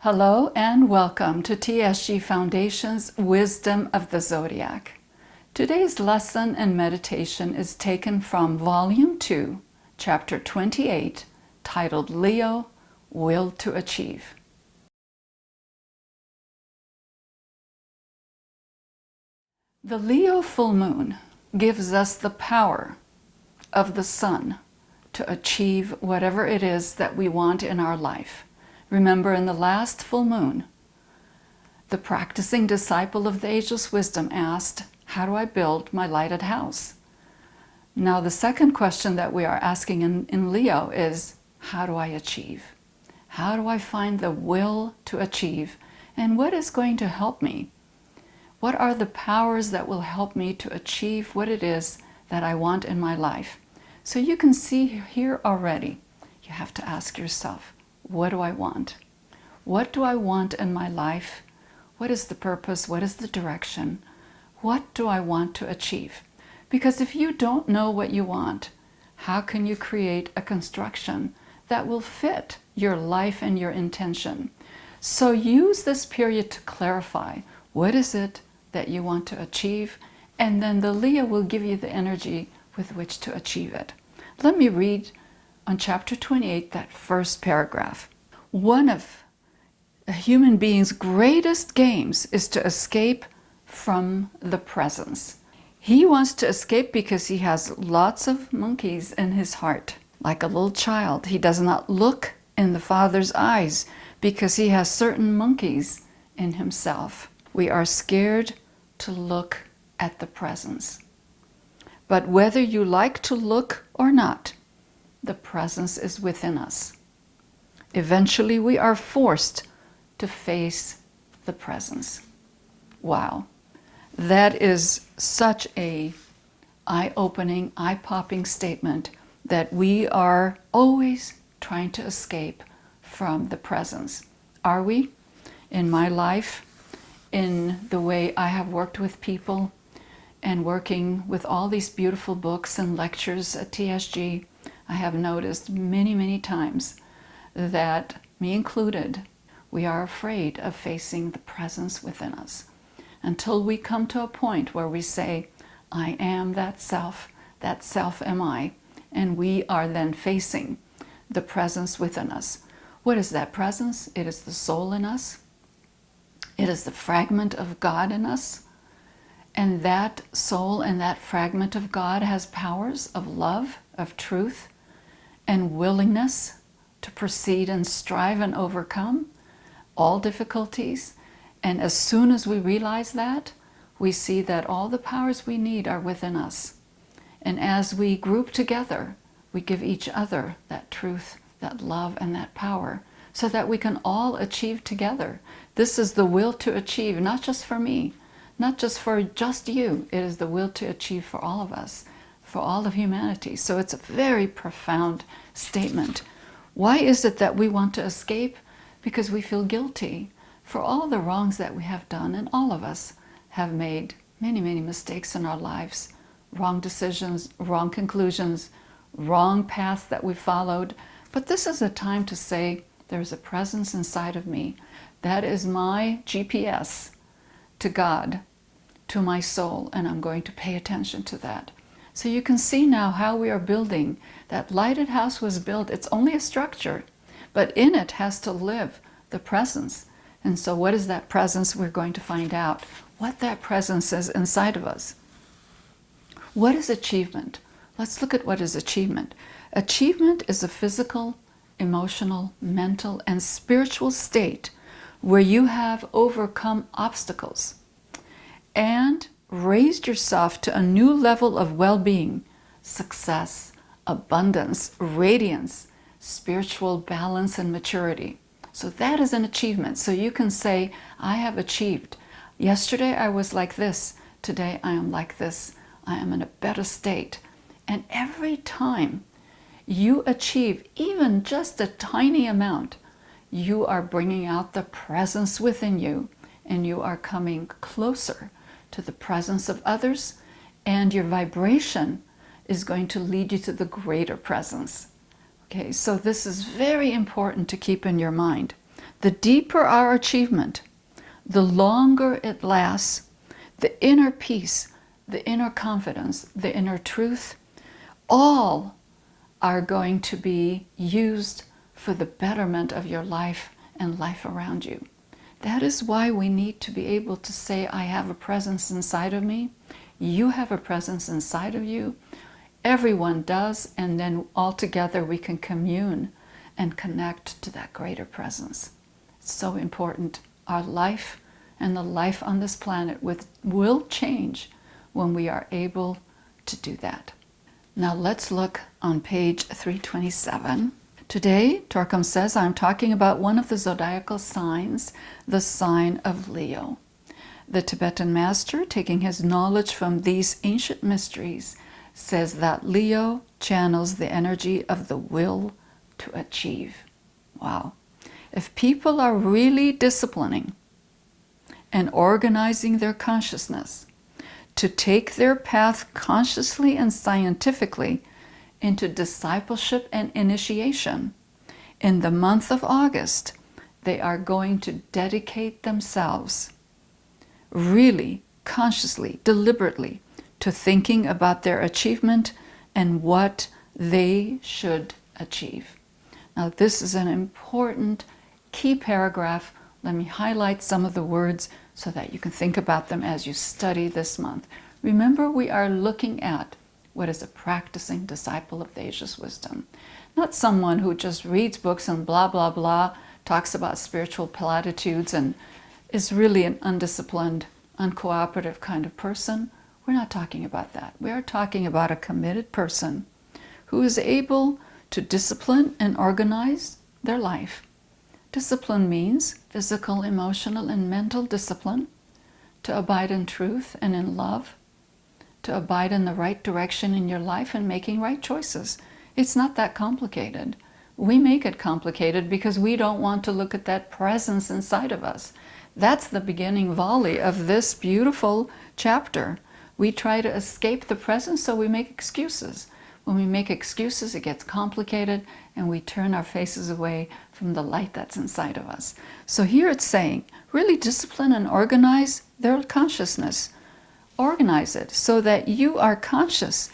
Hello and welcome to TSG Foundation's Wisdom of the Zodiac. Today's lesson and meditation is taken from Volume 2, Chapter 28, titled Leo, Will to Achieve. The Leo full moon gives us the power of the sun to achieve whatever it is that we want in our life. Remember, in the last full moon, the practicing disciple of the Ageless Wisdom asked, how do I build my lighted house? Now, the second question that we are asking in Leo is, how do I achieve? How do I find the will to achieve? And what is going to help me? What are the powers that will help me to achieve what it is that I want in my life? So you can see here already, you have to ask yourself, what do I want? What do I want in my life? What is the purpose? What is the direction? What do I want to achieve? Because if you don't know what you want, how can you create a construction that will fit your life and your intention? So use this period to clarify what is it that you want to achieve, and then the Leo will give you the energy with which to achieve it. Let me read on chapter 28, that first paragraph. One of a human being's greatest games is to escape from the presence. He wants to escape because he has lots of monkeys in his heart. Like a little child, he does not look in the Father's eyes because he has certain monkeys in himself. We are scared to look at the presence. But whether you like to look or not, the presence is within us. Eventually, we are forced to face the presence. Wow, that is such a eye-opening, eye-popping statement that we are always trying to escape from the presence. Are we? In my life, in the way I have worked with people and working with all these beautiful books and lectures at TSG, I have noticed many, many times that, me included, we are afraid of facing the presence within us until we come to a point where we say, I am that self am I, and we are then facing the presence within us. What is that presence? It is the soul in us. It is the fragment of God in us. And that soul and that fragment of God has powers of love, of truth, and willingness to proceed and strive and overcome all difficulties. And as soon as we realize that, we see that all the powers we need are within us. And as we group together, we give each other that truth, that love, and that power so that we can all achieve together. This is the will to achieve, not just for me, not just for just you. It is the will to achieve for all of us, for all of humanity. So it's a very profound statement. Why is it that we want to escape? Because we feel guilty for all the wrongs that we have done, and all of us have made many, many mistakes in our lives, wrong decisions, wrong conclusions, wrong paths that we followed. But this is a time to say, there's a presence inside of me. That is my GPS to God, to my soul, and I'm going to pay attention to that. So you can see now how we are building. That lighted house was built. It's only a structure, but in it has to live the presence. And so what is that presence? We're going to find out what that presence is inside of us. What is achievement? Let's look at what is achievement. Achievement is a physical, emotional, mental, and spiritual state where you have overcome obstacles and raised yourself to a new level of well-being, success, abundance, radiance, spiritual balance, and maturity. So that is an achievement. So you can say, I have achieved. Yesterday I was like this. Today I am like this. I am in a better state. And every time you achieve even just a tiny amount, you are bringing out the presence within you, and you are coming closer to the presence of others, and your vibration is going to lead you to the greater presence. Okay, so this is very important to keep in your mind. The deeper our achievement, the longer it lasts, the inner peace, the inner confidence, the inner truth, all are going to be used for the betterment of your life and life around you. That is why we need to be able to say, I have a presence inside of me, you have a presence inside of you, everyone does, and then all together we can commune and connect to that greater presence. It's so important. Our life and the life on this planet will change when we are able to do that. Now let's look on page 327. Today, Torkom says, I'm talking about one of the zodiacal signs, the sign of Leo. The Tibetan master, taking his knowledge from these ancient mysteries, says that Leo channels the energy of the will to achieve. Wow. If people are really disciplining and organizing their consciousness to take their path consciously and scientifically into discipleship and initiation, in the month of August, they are going to dedicate themselves really consciously, deliberately, to thinking about their achievement and what they should achieve. Now, this is an important key paragraph. Let me highlight some of the words so that you can think about them as you study this month. Remember, we are looking at what is a practicing disciple of the ageless wisdom. Not someone who just reads books and blah, blah, blah, talks about spiritual platitudes and is really an undisciplined, uncooperative kind of person. We're not talking about that. We are talking about a committed person who is able to discipline and organize their life. Discipline means physical, emotional, and mental discipline, to abide in truth and in love, to abide in the right direction in your life and making right choices. It's not that complicated. We make it complicated because we don't want to look at that presence inside of us. That's the beginning volley of this beautiful chapter. We try to escape the presence, so we make excuses. When we make excuses, it gets complicated and we turn our faces away from the light that's inside of us. So here it's saying, really discipline and organize their consciousness. Organize it so that you are conscious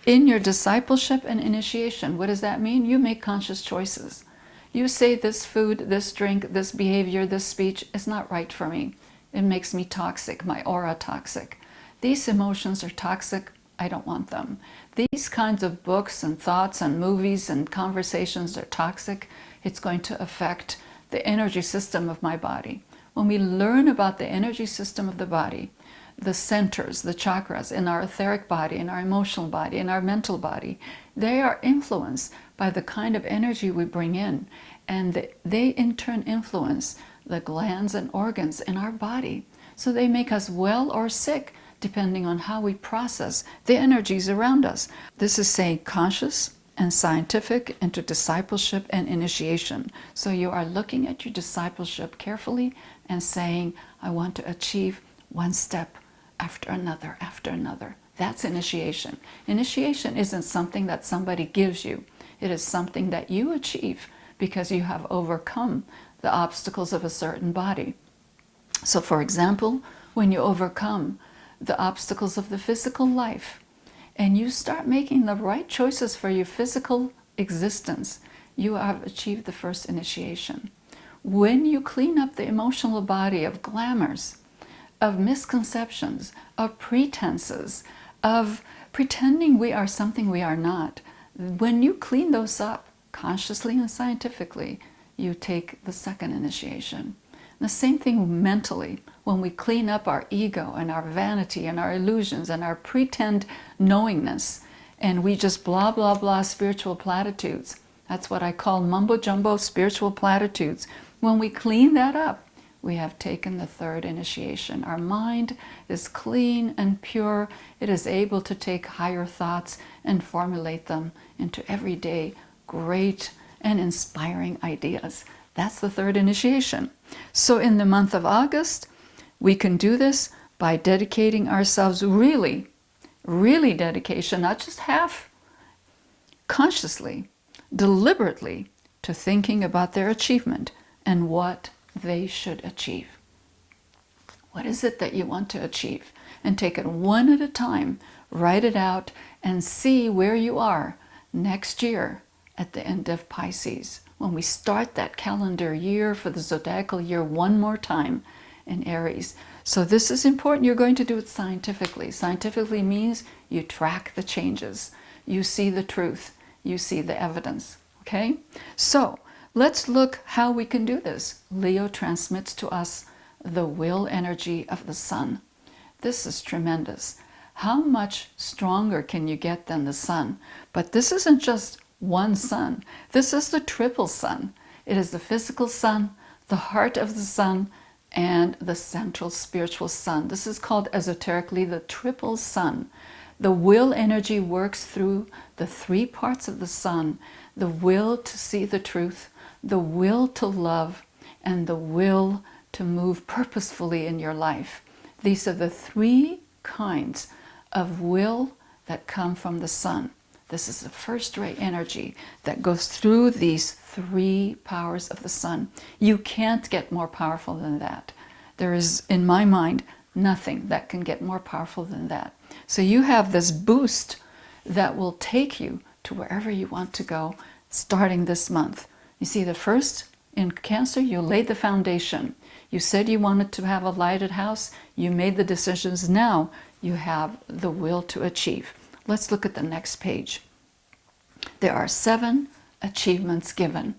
in your discipleship and initiation. What does that mean? You make conscious choices. You say this food, this drink, this behavior, this speech is not right for me. It makes me toxic, my aura toxic. These emotions are toxic. I don't want them. These kinds of books and thoughts and movies and conversations are toxic. It's going to affect the energy system of my body. When we learn about the energy system of the body, the centers, the chakras in our etheric body, in our emotional body, in our mental body, they are influenced by the kind of energy we bring in, and they in turn influence the glands and organs in our body. So they make us well or sick depending on how we process the energies around us. This is saying conscious and scientific into discipleship and initiation. So you are looking at your discipleship carefully and saying, I want to achieve one step after another, after another. That's initiation. Initiation isn't something that somebody gives you. It is something that you achieve because you have overcome the obstacles of a certain body. So for example, when you overcome the obstacles of the physical life and you start making the right choices for your physical existence, you have achieved the first initiation. When you clean up the emotional body of glamours, of misconceptions, of pretenses, of pretending we are something we are not, when you clean those up consciously and scientifically, you take the second initiation. The same thing mentally. When we clean up our ego and our vanity and our illusions and our pretend knowingness, and we just blah, blah, blah spiritual platitudes. That's what I call mumbo-jumbo spiritual platitudes. When we clean that up, we have taken the third initiation. Our mind is clean and pure. It is able to take higher thoughts and formulate them into everyday great and inspiring ideas. That's the third initiation. So in the month of August, we can do this by dedicating ourselves really dedication, not just half, consciously, deliberately, to thinking about their achievement, and what they should achieve. What is it that you want to achieve? And take it one at a time, write it out, and see where you are next year at the end of Pisces, when we start that calendar year for the zodiacal year one more time in Aries. So this is important. You're going to do it scientifically. Scientifically means you track the changes. You see the truth. You see the evidence. Okay? So let's look how we can do this. Leo transmits to us the will energy of the sun. This is tremendous. How much stronger can you get than the sun? But this isn't just one sun. This is the triple sun. It is the physical sun, the heart of the sun, and the central spiritual sun. This is called esoterically the triple sun. The will energy works through the three parts of the sun: the will to see the truth, the will to love, and the will to move purposefully in your life. These are the three kinds of will that come from the sun. This is the first-rate energy that goes through these three powers of the sun. You can't get more powerful than that. There is, in my mind, nothing that can get more powerful than that. So you have this boost that will take you to wherever you want to go starting this month. You see, the first, in Cancer, you laid the foundation. You said you wanted to have a lighted house. You made the decisions. Now you have the will to achieve. Let's look at the next page. There are 7 achievements given,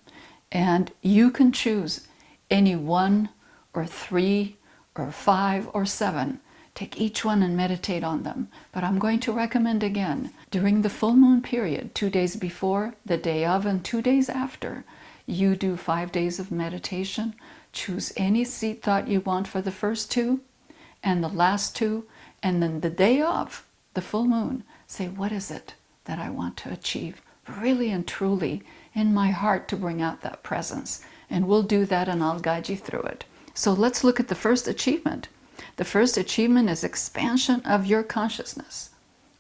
and you can choose any 1 or 3 or 5 or 7. Take each one and meditate on them. But I'm going to recommend again, during the full moon period, 2 days before, the day of, and 2 days after, you do 5 days of meditation. Choose any seed thought you want for the first 2 and the last 2, and then the day of the full moon, say, what is it that I want to achieve really and truly in my heart to bring out that presence? And we'll do that, and I'll guide you through it. So let's look at the first achievement. The first achievement is expansion of your consciousness.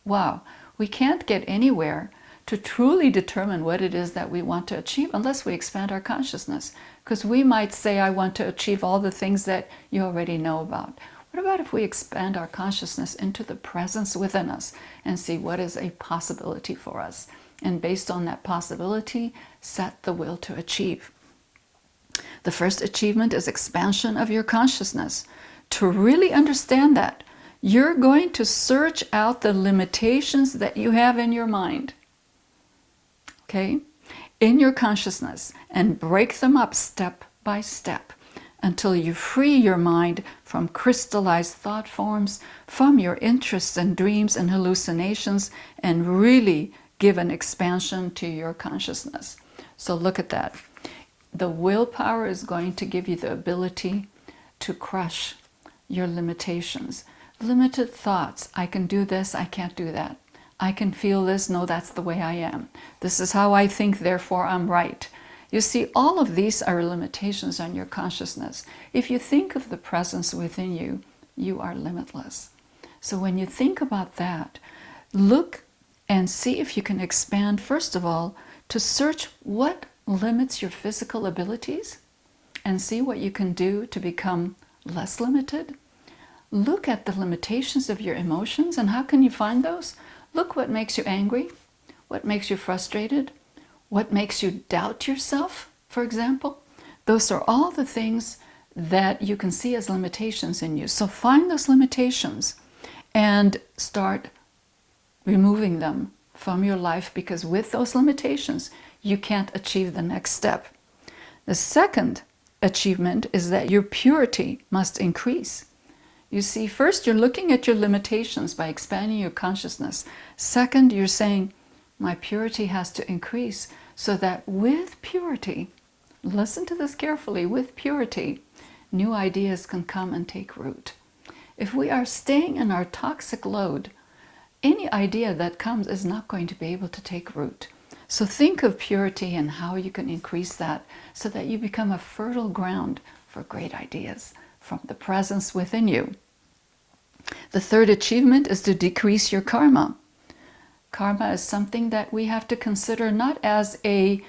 Wow, we can't get anywhere to truly determine what it is that we want to achieve unless we expand our consciousness. Because we might say, I want to achieve all the things that you already know about. What about if we expand our consciousness into the presence within us and see what is a possibility for us? And based on that possibility, set the will to achieve. The first achievement is expansion of your consciousness. To really understand that, you're going to search out the limitations that you have in your mind, okay, in your consciousness, and break them up step by step until you free your mind from crystallized thought forms, from your interests and dreams and hallucinations, and really give an expansion to your consciousness. So look at that. The willpower is going to give you the ability to crush your limitations. Limited thoughts. I can do this, I can't do that. I can feel this, no, that's the way I am. This is how I think, therefore I'm right. You see, all of these are limitations on your consciousness. If you think of the presence within you, you are limitless. So when you think about that, look and see if you can expand, first of all, to search what limits your physical abilities and see what you can do to become less limited. Look at the limitations of your emotions, and how can you find those? Look what makes you angry, what makes you frustrated, what makes you doubt yourself, for example. Those are all the things that you can see as limitations in you. So find those limitations and start removing them from your life, because with those limitations, you can't achieve the next step. The second achievement is that your purity must increase. You see, first you're looking at your limitations by expanding your consciousness. Second, you're saying, my purity has to increase, so that with purity, listen to this carefully, with purity, new ideas can come and take root. If we are staying in our toxic load, any idea that comes is not going to be able to take root. So think of purity and how you can increase that so that you become a fertile ground for great ideas from the presence within you. The third achievement is to decrease your karma. Karma is something that we have to consider not as a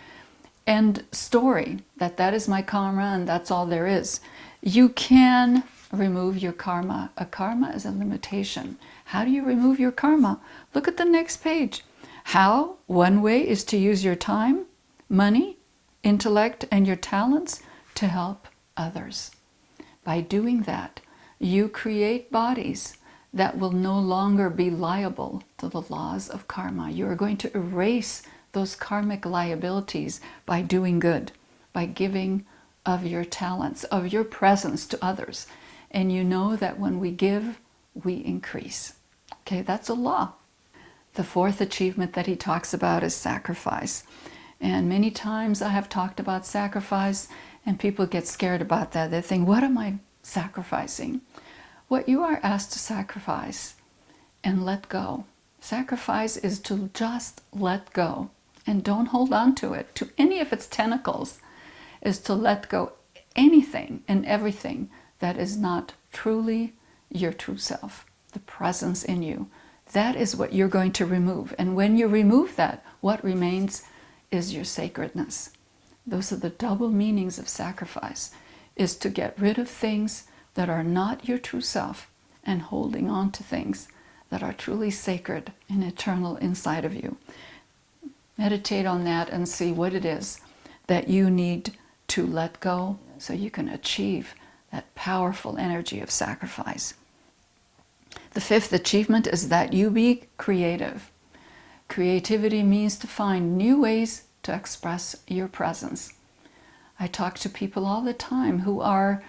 end story, that that is my karma and that's all there is. You can remove your karma. A karma is a limitation. How do you remove your karma? Look at the next page. How? One way is to use your time, money, intellect, and your talents to help others. By doing that, you create bodies that will no longer be liable to the laws of karma. You are going to erase those karmic liabilities by doing good, by giving of your talents, of your presence to others. And you know that when we give, we increase. Okay, that's a law. The fourth achievement that he talks about is sacrifice. And many times I have talked about sacrifice and people get scared about that. They think, what am I sacrificing? What you are asked to sacrifice and let go. Sacrifice is to just let go and don't hold on to it, to any of its tentacles, is to let go anything and everything that is not truly your true self, the presence in you. That is what you're going to remove. And when you remove that, what remains is your sacredness. Those are the double meanings of sacrifice, is to get rid of things that are not your true self and holding on to things that are truly sacred and eternal inside of you. Meditate on that and see what it is that you need to let go so you can achieve that powerful energy of sacrifice. The fifth achievement is that you be creative. Creativity means to find new ways to express your presence. I talk to people all the time who are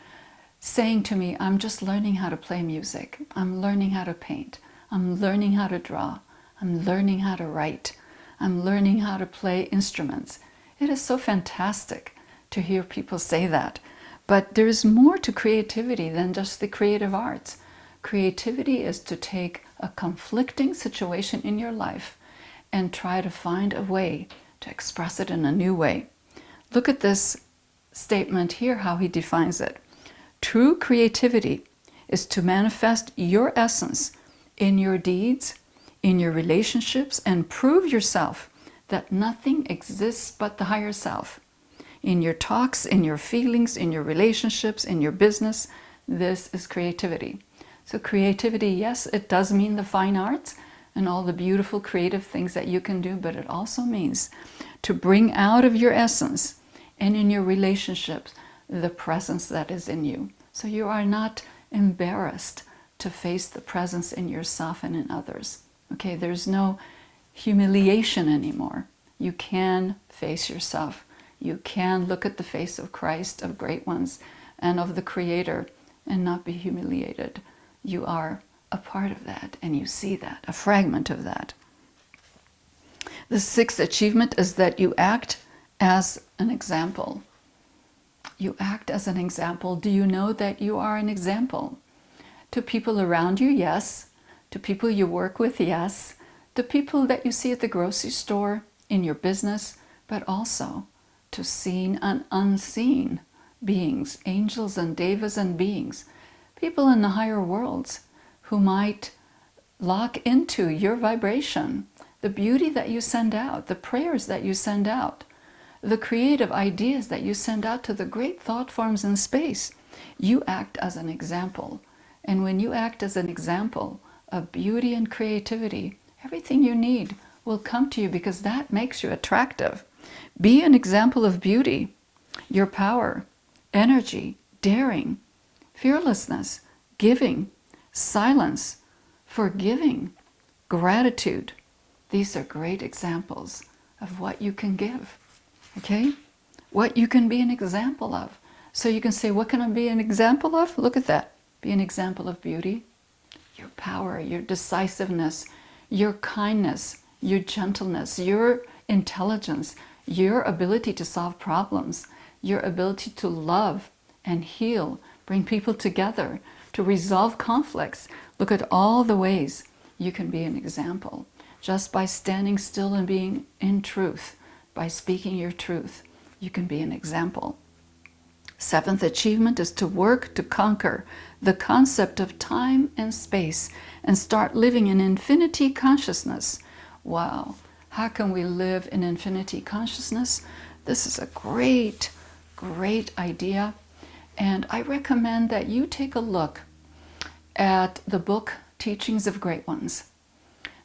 saying to me, I'm just learning how to play music. I'm learning how to paint. I'm learning how to draw. I'm learning how to write. I'm learning how to play instruments. It is so fantastic to hear people say that. But there is more to creativity than just the creative arts. Creativity is to take a conflicting situation in your life and try to find a way to express it in a new way. Look at this statement here, how he defines it. True creativity is to manifest your essence in your deeds, in your relationships, and prove yourself that nothing exists but the higher self. In your talks, in your feelings, in your relationships, in your business, this is creativity. So creativity, yes, it does mean the fine arts and all the beautiful creative things that you can do, but it also means to bring out of your essence and in your relationships the presence that is in you. So you are not embarrassed to face the presence in yourself and in others. Okay, there's no humiliation anymore. You can face yourself. You can look at the face of Christ, of great ones, and of the Creator, and not be humiliated. You are a part of that, and you see that, a fragment of that. The sixth achievement is that you act as an example. You act as an example. Do you know that you are an example? To people around you, yes. To people you work with, yes. To people that you see at the grocery store, in your business, but also to seen and unseen beings, angels and devas and beings, people in the higher worlds who might lock into your vibration, the beauty that you send out, the prayers that you send out, the creative ideas that you send out to the great thought forms in space. You act as an example. And when you act as an example of beauty and creativity, everything you need will come to you because that makes you attractive. Be an example of beauty, your power, energy, daring, fearlessness, giving, silence, forgiving, gratitude. These are great examples of what you can give, okay? What you can be an example of. So you can say, what can I be an example of? Look at that. Be an example of beauty, your power, your decisiveness, your kindness, your gentleness, your intelligence, your ability to solve problems, your ability to love and heal, bring people together, to resolve conflicts. Look at all the ways you can be an example just by standing still and being in truth, by speaking your truth. You can be an example. Seventh achievement is to work to conquer the concept of time and space and start living in infinity consciousness. Wow, how can we live in infinity consciousness? This is a great, great idea. And I recommend that you take a look at the book Teachings of Great Ones.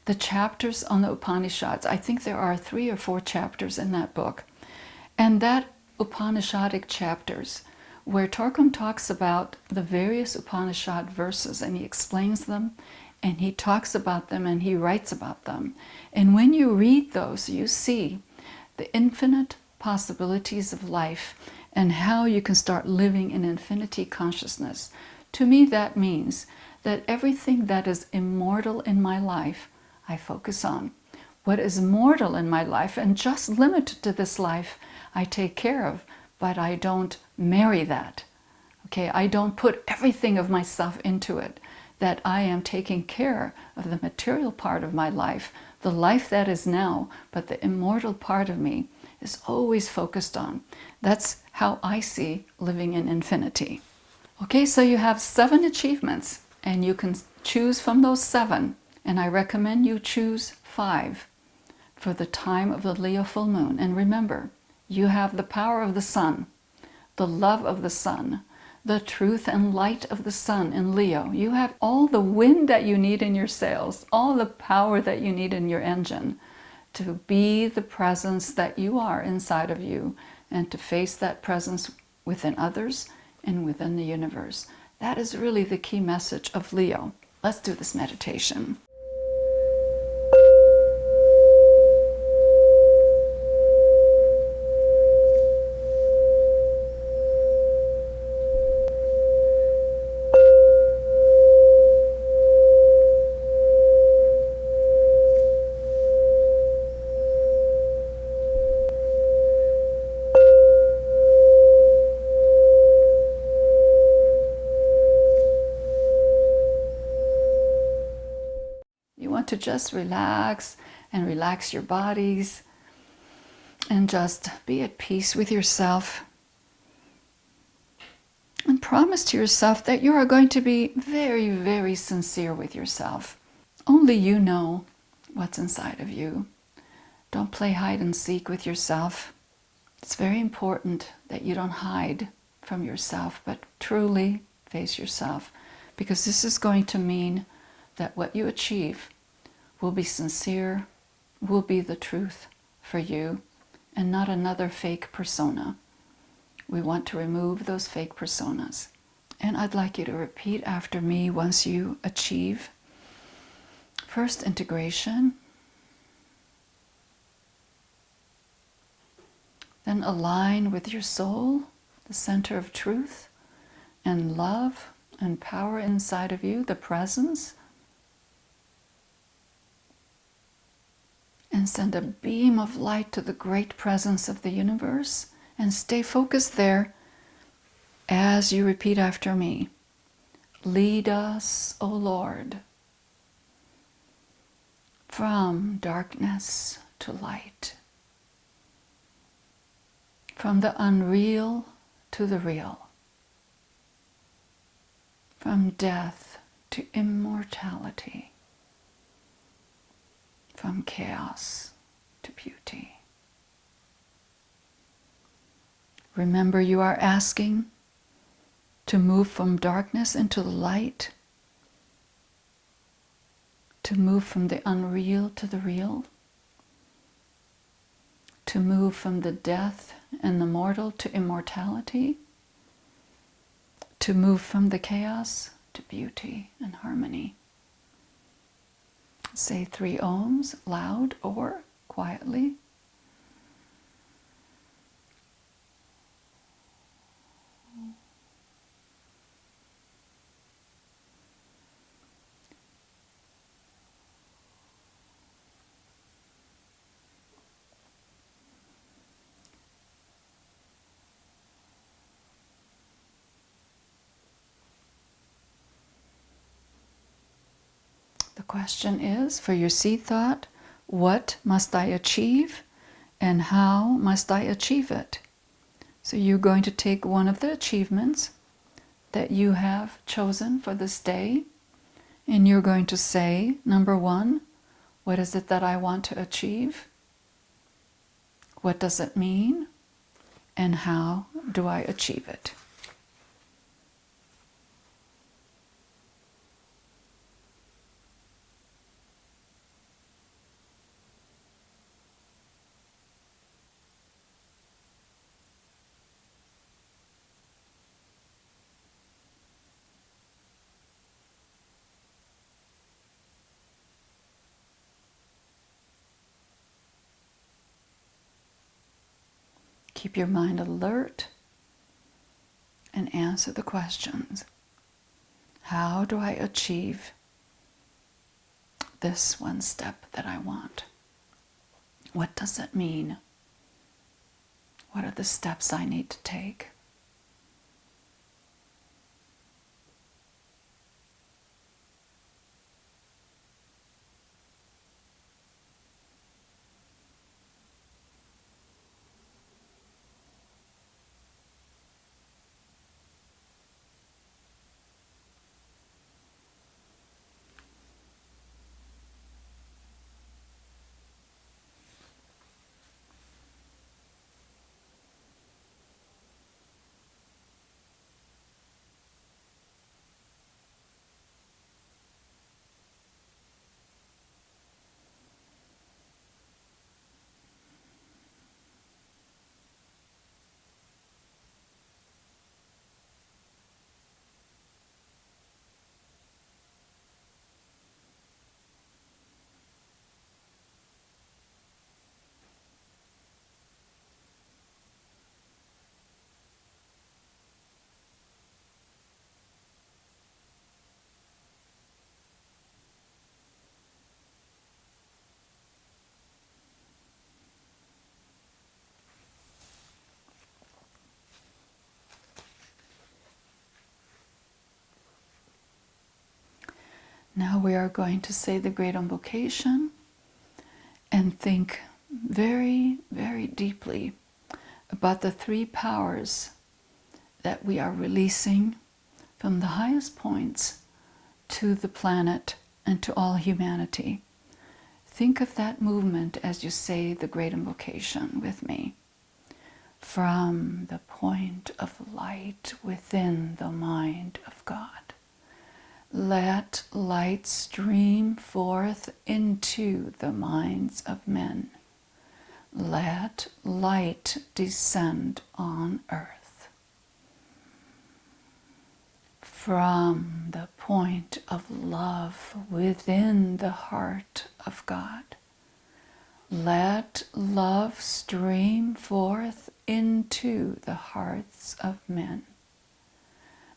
The chapters on the Upanishads, I think there are 3 or 4 chapters in that book. And that Upanishadic chapters, where Torkum talks about the various Upanishad verses, and he explains them, and he talks about them, and he writes about them. And when you read those, you see the infinite possibilities of life and how you can start living in infinity consciousness. To me, that means that everything that is immortal in my life, I focus on. What is mortal in my life and just limited to this life, I take care of, but I don't marry that. Okay, I don't put everything of myself into it, that I am taking care of the material part of my life, the life that is now, but the immortal part of me is always focused on. That's how I see living in infinity. Okay, so you have 7 achievements, and you can choose from those 7, and I recommend you choose 5 for the time of the Leo full moon. And remember, you have the power of the sun, the love of the sun, the truth and light of the sun in Leo. You have all the wind that you need in your sails, all the power that you need in your engine to be the presence that you are inside of you, and to face that presence within others and within the universe. That is really the key message of Leo. Let's do this meditation. To just relax and relax your bodies and just be at peace with yourself, and promise to yourself that you are going to be very, very sincere with yourself. Only you know what's inside of you. Don't play hide and seek with yourself. It's very important that you don't hide from yourself, but truly face yourself, because this is going to mean that what you achieve will be sincere, will be the truth for you, and not another fake persona. We want to remove those fake personas. And I'd like you to repeat after me once you achieve. First, integration. Then align with your soul, the center of truth and love and power inside of you, the presence. And send a beam of light to the great presence of the universe, and stay focused there as you repeat after me. Lead us, O Lord, from darkness to light, from the unreal to the real, from death to immortality, from chaos to beauty. Remember, you are asking to move from darkness into the light, to move from the unreal to the real, to move from the death and the mortal to immortality, to move from the chaos to beauty and harmony. Say 3 ohms loud or quietly. The question is, for your seed thought, what must I achieve and how must I achieve it? So you're going to take one of the achievements that you have chosen for this day, and you're going to say, number 1, what is it that I want to achieve? What does it mean? and how do I achieve it? Keep your mind alert and answer the questions. How do I achieve this one step that I want? What does it mean? What are the steps I need to take? Now we are going to say the great invocation and think very, very deeply about the three powers that we are releasing from the highest points to the planet and to all humanity. Think of that movement as you say the great invocation with me. From the point of light within the mind of God, let light stream forth into the minds of men. Let light descend on earth. From the point of love within the heart of God, let love stream forth into the hearts of men.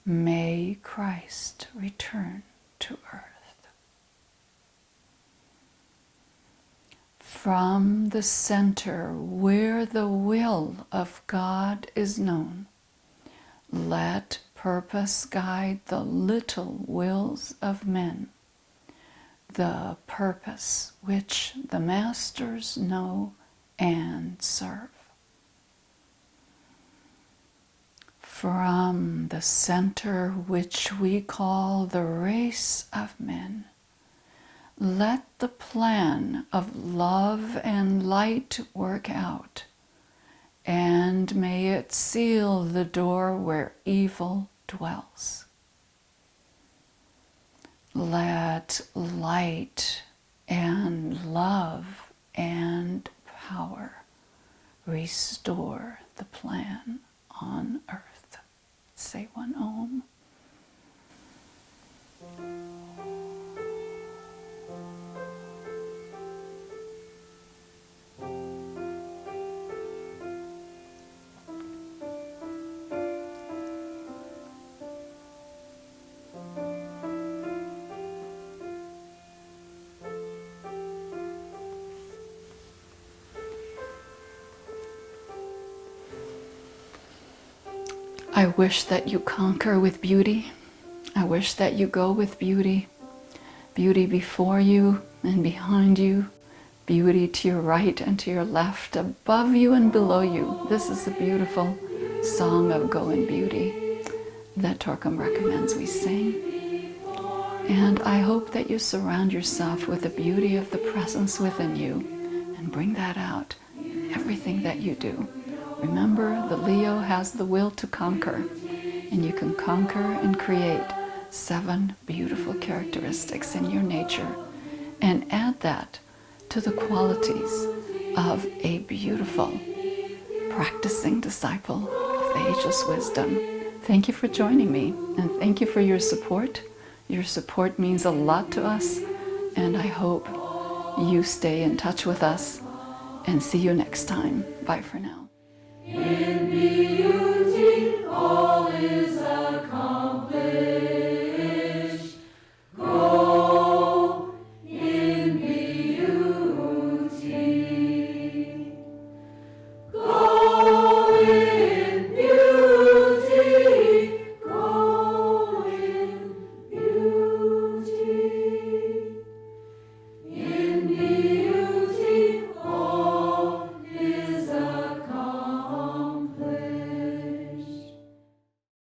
May Christ return to earth. From the center where the will of God is known, let purpose guide the little wills of men, the purpose which the masters know and serve. From the center which we call the race of men, let the plan of love and light work out, and may it seal the door where evil dwells. Let light and love and power restore the plan on earth. Say one Om. I wish that you conquer with beauty. I wish that you go with beauty. Beauty before you and behind you. Beauty to your right and to your left, above you and below you. This is a beautiful song of Go in Beauty that Torquem recommends we sing. And I hope that you surround yourself with the beauty of the presence within you and bring that out in everything that you do. Remember, the Leo has the will to conquer, and you can conquer and create 7 beautiful characteristics in your nature and add that to the qualities of a beautiful practicing disciple of the ageless wisdom. Thank you for joining me, and thank you for your support. Your support means a lot to us, and I hope you stay in touch with us, and see you next time. Bye for now.